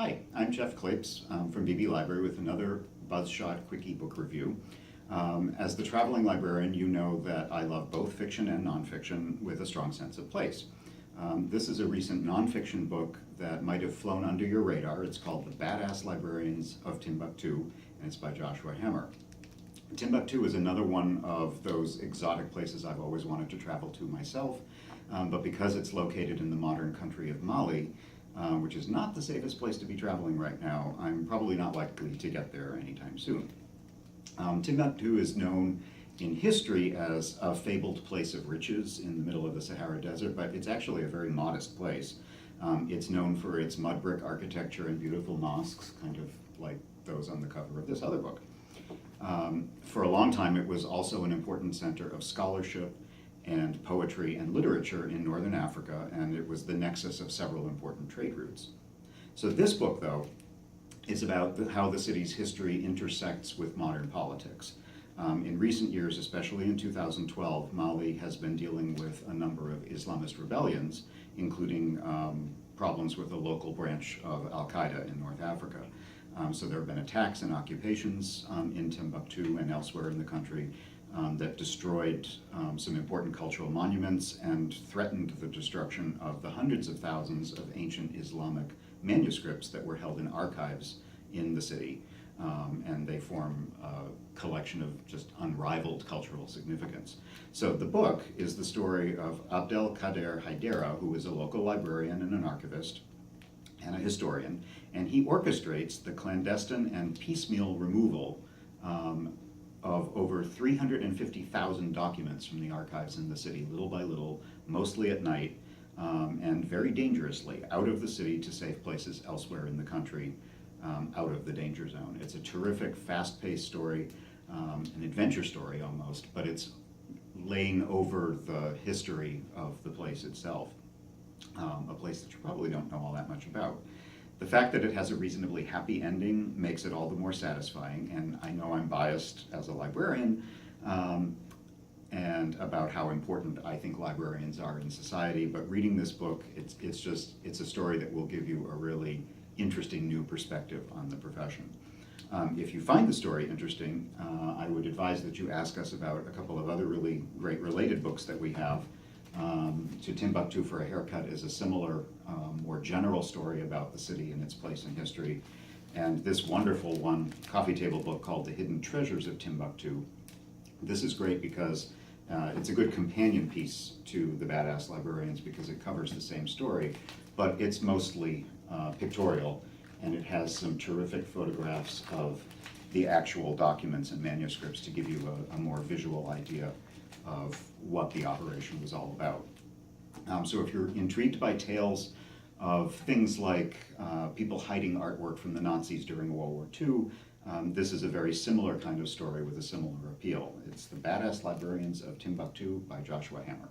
Hi, I'm Jeff Klapes from BB Library with another BuzzShot Quickie Book Review. As the traveling librarian, you know that I love both fiction and nonfiction with a strong sense of place. This is a recent nonfiction book that might have flown under your radar. It's called The Badass Librarians of Timbuktu, and it's by Joshua Hammer. Timbuktu is another one of those exotic places I've always wanted to travel to myself, but because it's located in the modern country of Mali, which is not the safest place to be traveling right now, I'm probably not likely to get there anytime soon. Timbuktu is known in history as a fabled place of riches in the middle of the Sahara Desert, but it's actually a very modest place. It's known for its mud brick architecture and beautiful mosques, kind of like those on the cover of this other book. For a long time, it was also an important center of scholarship and poetry and literature in northern Africa, and it was the nexus of several important trade routes. So this book, though, is about how the city's history intersects with modern politics. In recent years, especially in 2012, Mali has been dealing with a number of Islamist rebellions, including problems with a local branch of Al-Qaeda in North Africa. So there have been attacks and occupations in Timbuktu and elsewhere in the country that destroyed some important cultural monuments and threatened the destruction of the hundreds of thousands of ancient Islamic manuscripts that were held in archives in the city. And they form a collection of just unrivaled cultural significance. So the book is the story of Abdelkader Haidara, who is a local librarian and an archivist and a historian, and he orchestrates the clandestine and piecemeal removal of over 350,000 documents from the archives in the city, little by little, mostly at night, and very dangerously, out of the city to safe places elsewhere in the country, out of the danger zone. It's a terrific, fast-paced story, an adventure story almost, but it's laying over the history of the place itself, a place that you probably don't know all that much about. The fact that it has a reasonably happy ending makes it all the more satisfying, and I know I'm biased as a librarian and about how important I think librarians are in society, but reading this book, it's a story that will give you a really interesting new perspective on the profession. If you find the story interesting, I would advise that you ask us about a couple of other really great related books that we have. To Timbuktu for a Haircut is a similar, more general story about the city and its place in history. And this wonderful coffee table book called The Hidden Treasures of Timbuktu. This is great because it's a good companion piece to The Badass Librarians because it covers the same story, but it's mostly pictorial, and it has some terrific photographs of the actual documents and manuscripts to give you a more visual idea of what the operation was all about. So if you're intrigued by tales of things like people hiding artwork from the Nazis during World War II, this is a very similar kind of story with a similar appeal. It's The Badass Librarians of Timbuktu by Joshua Hammer.